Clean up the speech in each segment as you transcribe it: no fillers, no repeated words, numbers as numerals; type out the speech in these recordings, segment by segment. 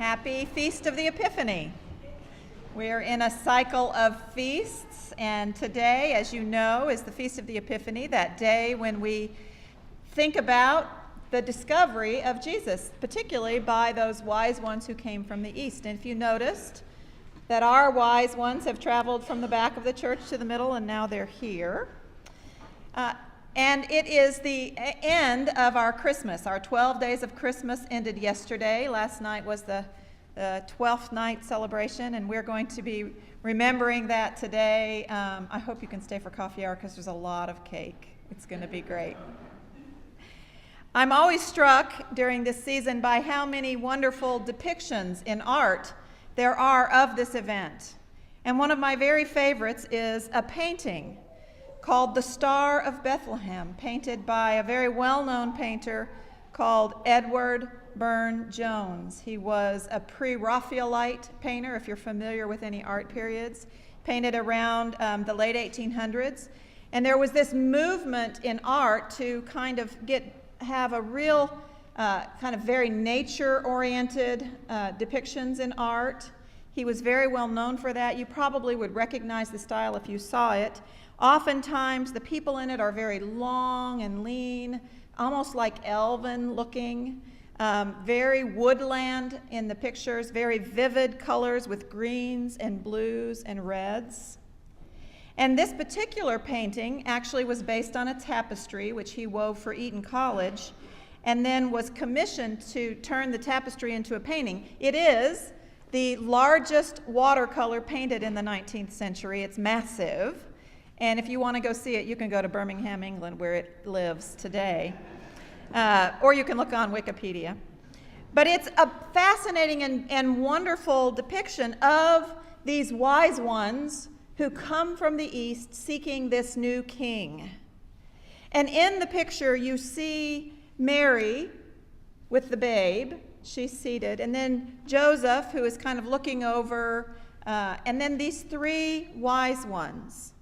Happy Feast of the Epiphany. We're in a cycle of feasts, and today, as you know, is the Feast of the Epiphany, that day when we think about the discovery of Jesus, particularly by those wise ones who came from the east. And if you noticed that our wise ones have traveled from the back of the church to the middle, and now they're here. And it is the end of our Christmas. Our 12 days of Christmas ended yesterday. Last night was the 12th night celebration, and we're going to be remembering that today. I hope you can stay for coffee hour because there's a lot of cake. It's going to be great. I'm always struck during this season by how many wonderful depictions in art there are of this event. And one of my very favorites is a painting called The Star of Bethlehem, painted by a very well-known painter called Edward Burne-Jones. He was a pre-Raphaelite painter, if you're familiar with any art periods, painted around the late 1800s. And there was this movement in art to kind of have a real kind of very nature-oriented depictions in art. He was very well known for that. You probably would recognize the style if you saw it. Oftentimes, the people in it are very long and lean, almost like elven looking, very woodland in the pictures, very vivid colors with greens and blues and reds. And this particular painting actually was based on a tapestry which he wove for Eton College and then was commissioned to turn the tapestry into a painting. It is the largest watercolor painted in the 19th century. It's massive. And if you want to go see it, you can go to Birmingham, England, where it lives today. Or you can look on Wikipedia. But it's a fascinating and wonderful depiction of these wise ones who come from the east seeking this new king. And in the picture, you see Mary with the babe. She's seated. And then Joseph, who is kind of looking over. And then these three wise ones.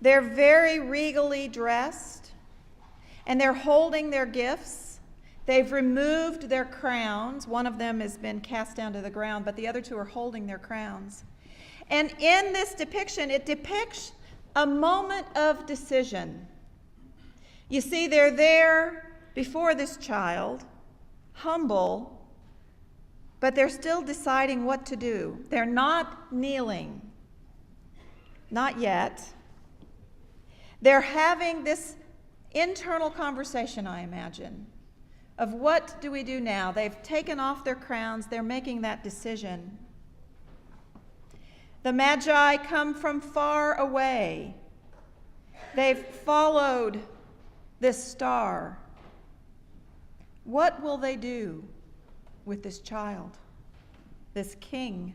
They're very regally dressed, and they're holding their gifts. They've removed their crowns. One of them has been cast down to the ground, but the other two are holding their crowns. And in this depiction, it depicts a moment of decision. You see, they're there before this child, humble, but they're still deciding what to do. They're not kneeling, not yet. They're having this internal conversation, I imagine, of what do we do now? They've taken off their crowns. They're making that decision. The Magi come from far away. They've followed this star. What will they do with this child, this king?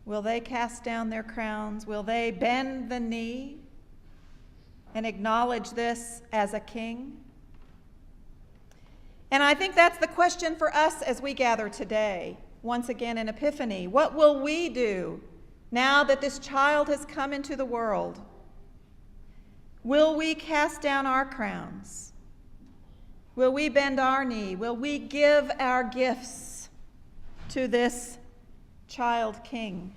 Will they cast down their crowns? Will they bend the knee and acknowledge this as a king? And I think that's the question for us as we gather today, once again in Epiphany. What will we do now that this child has come into the world? Will we cast down our crowns? Will we bend our knee? Will we give our gifts to this child king?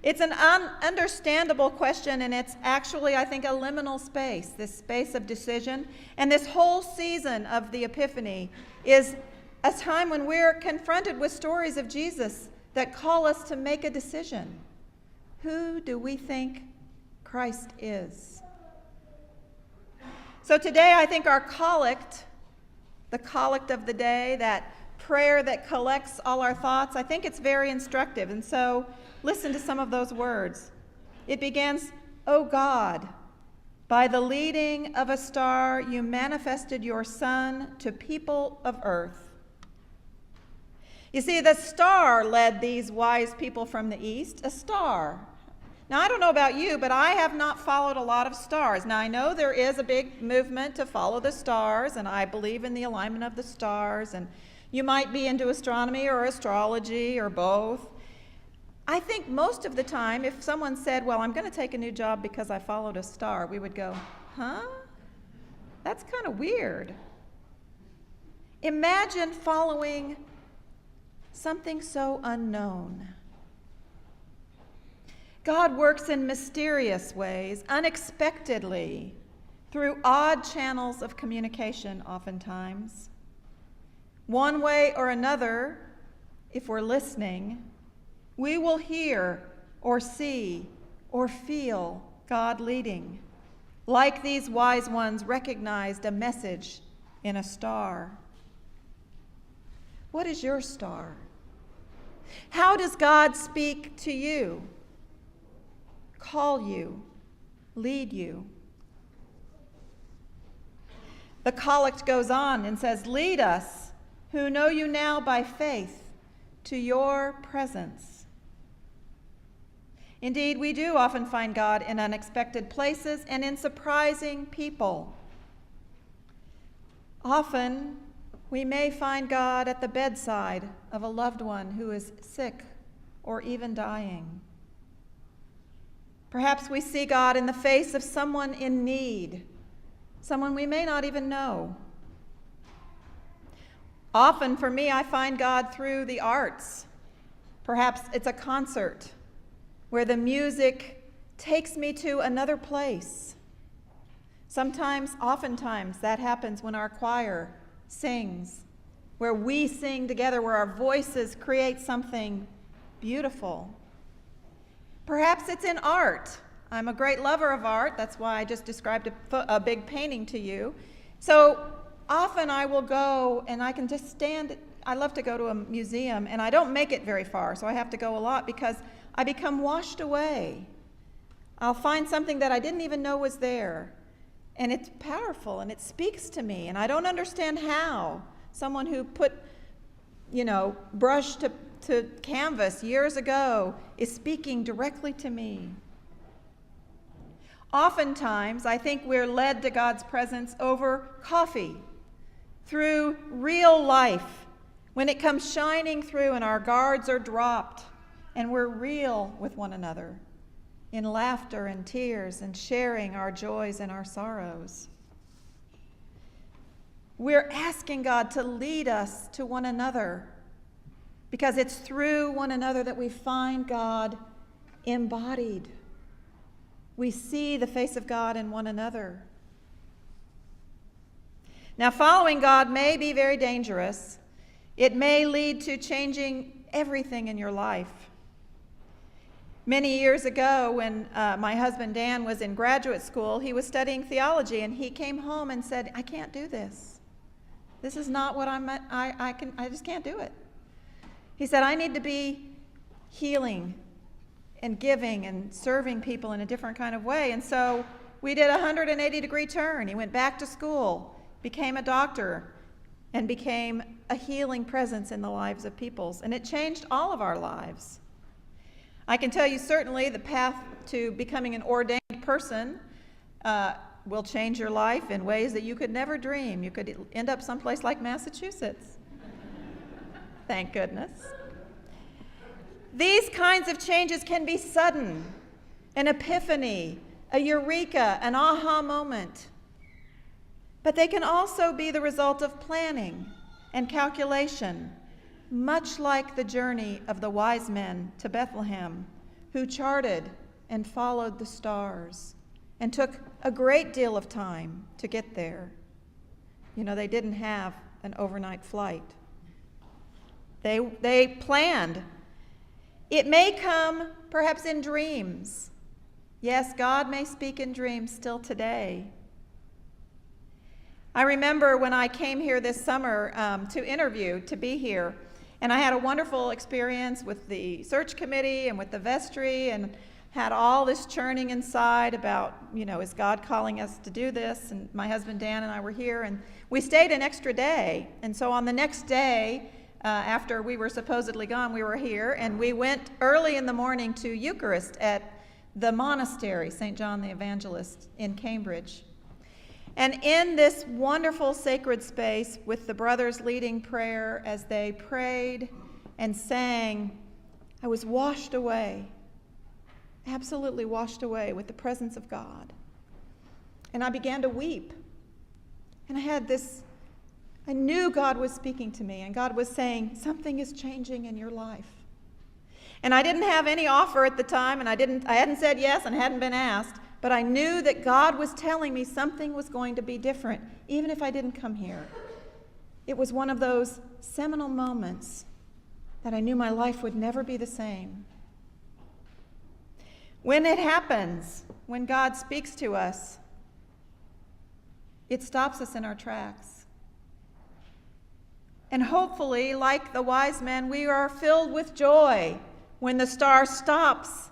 It's an understandable question, and it's actually, I think, a liminal space, this space of decision. And this whole season of the Epiphany is a time when we're confronted with stories of Jesus that call us to make a decision. Who do we think Christ is? So today, I think our collect, the collect of the day, that prayer that collects all our thoughts, I think it's very instructive. And so listen to some of those words. It begins, "O God, by the leading of a star, you manifested your Son to people of earth." You see, the star led these wise people from the east, a star. Now, I don't know about you, but I have not followed a lot of stars. Now, I know there is a big movement to follow the stars, and I believe in the alignment of the stars, and you might be into astronomy or astrology or both. I think most of the time, if someone said, well, I'm going to take a new job because I followed a star, we would go, huh? That's kind of weird. Imagine following something so unknown. God works in mysterious ways, unexpectedly, through odd channels of communication oftentimes. One way or another, if we're listening, we will hear or see or feel God leading, like these wise ones recognized a message in a star. What is your star? How does God speak to you, call you, lead you? The collect goes on and says, "Lead us, who know you now by faith, to your presence." Indeed, we do often find God in unexpected places and in surprising people. Often, we may find God at the bedside of a loved one who is sick or even dying. Perhaps we see God in the face of someone in need, someone we may not even know. Often, for me, I find God through the arts. Perhaps it's a concert where the music takes me to another place. Oftentimes, that happens when our choir sings, where we sing together, where our voices create something beautiful. Perhaps it's in art. I'm a great lover of art. That's why I just described a big painting to you. So often I will go and I can just stand. I love to go to a museum, and I don't make it very far, so I have to go a lot because I become washed away. I'll find something that I didn't even know was there, and it's powerful, and it speaks to me, and I don't understand how. Someone who put, brush to canvas years ago is speaking directly to me. Oftentimes, I think we're led to God's presence over coffee, through real life, when it comes shining through and our guards are dropped and we're real with one another in laughter and tears and sharing our joys and our sorrows. We're asking God to lead us to one another because it's through one another that we find God embodied. We see the face of God in one another. Now, following God may be very dangerous. It may lead to changing everything in your life. Many years ago, when my husband Dan was in graduate school, he was studying theology, and he came home and said, "I can't do this. This is not what I just can't do it." He said, "I need to be healing and giving and serving people in a different kind of way." And so we did a 180-degree turn. He went back to school, became a doctor, and became a healing presence in the lives of peoples. And it changed all of our lives. I can tell you certainly the path to becoming an ordained person will change your life in ways that you could never dream. You could end up someplace like Massachusetts. Thank goodness. These kinds of changes can be sudden, an epiphany, a eureka, an aha moment. But they can also be the result of planning and calculation, much like the journey of the wise men to Bethlehem, who charted and followed the stars and took a great deal of time to get there. They didn't have an overnight flight. They planned. It may come perhaps in dreams. Yes, God may speak in dreams still today. I remember when I came here this summer to be here, and I had a wonderful experience with the search committee and with the vestry, and had all this churning inside about, is God calling us to do this? And my husband Dan and I were here, and we stayed an extra day. And so on the next day, after we were supposedly gone, we were here, and we went early in the morning to Eucharist at the monastery, St. John the Evangelist in Cambridge. And in this wonderful sacred space, with the brothers leading prayer as they prayed and sang, I was washed away, absolutely washed away with the presence of God. And I began to weep. And I had this I knew God was speaking to me, and God was saying, something is changing in your life. And I didn't have any offer at the time, and I hadn't said yes and hadn't been asked, but I knew that God was telling me something was going to be different, even if I didn't come here. It was one of those seminal moments that I knew my life would never be the same. When it happens, when God speaks to us, it stops us in our tracks. And hopefully, like the wise men, we are filled with joy when the star stops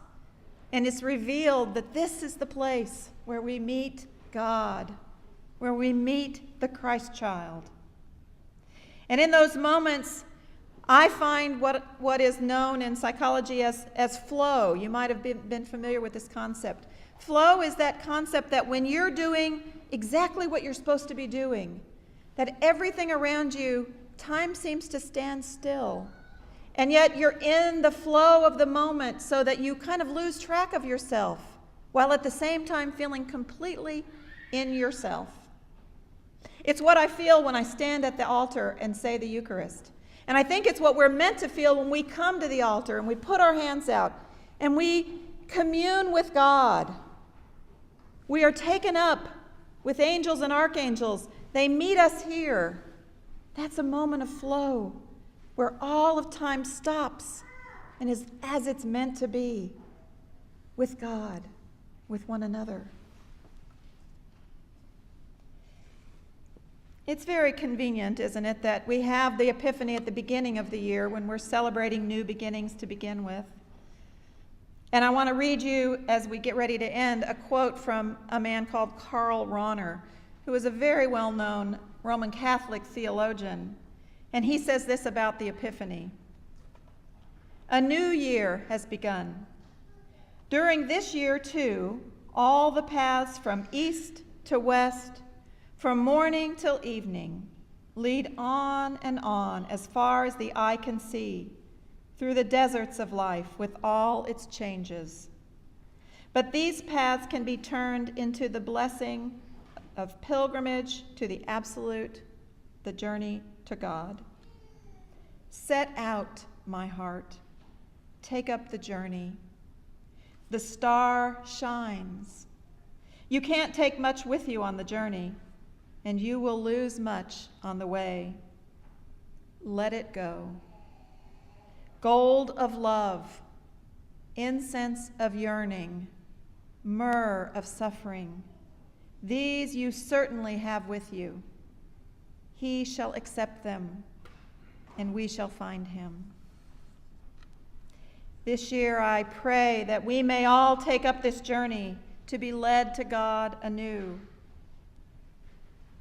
and it's revealed that this is the place where we meet God, where we meet the Christ child. And in those moments, I find what is known in psychology as flow. You might have been familiar with this concept. Flow is that concept that when you're doing exactly what you're supposed to be doing, that everything around you, time seems to stand still. And yet you're in the flow of the moment so that you kind of lose track of yourself, while at the same time feeling completely in yourself. It's what I feel when I stand at the altar and say the Eucharist. And I think it's what we're meant to feel when we come to the altar and we put our hands out and we commune with God. We are taken up with angels and archangels. They meet us here. That's a moment of flow where all of time stops and is as it's meant to be, with God, with one another. It's very convenient, isn't it, that we have the Epiphany at the beginning of the year when we're celebrating new beginnings to begin with. And I want to read you, as we get ready to end, a quote from a man called Karl Rahner, who is a very well-known Roman Catholic theologian. And he says this about the Epiphany: "A new year has begun. During this year, too, all the paths from east to west, from morning till evening, lead on and on as far as the eye can see, through the deserts of life with all its changes. But these paths can be turned into the blessing of pilgrimage to the absolute, the journey to God. Set out, my heart, take up the journey. The star shines. You can't take much with you on the journey, and you will lose much on the way. Let it go. Gold of love, incense of yearning, myrrh of suffering, these you certainly have with you. He shall accept them, and we shall find him." This year I pray that we may all take up this journey to be led to God anew.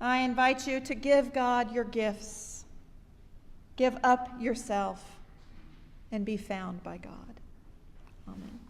I invite you to give God your gifts, give up yourself, and be found by God. Amen.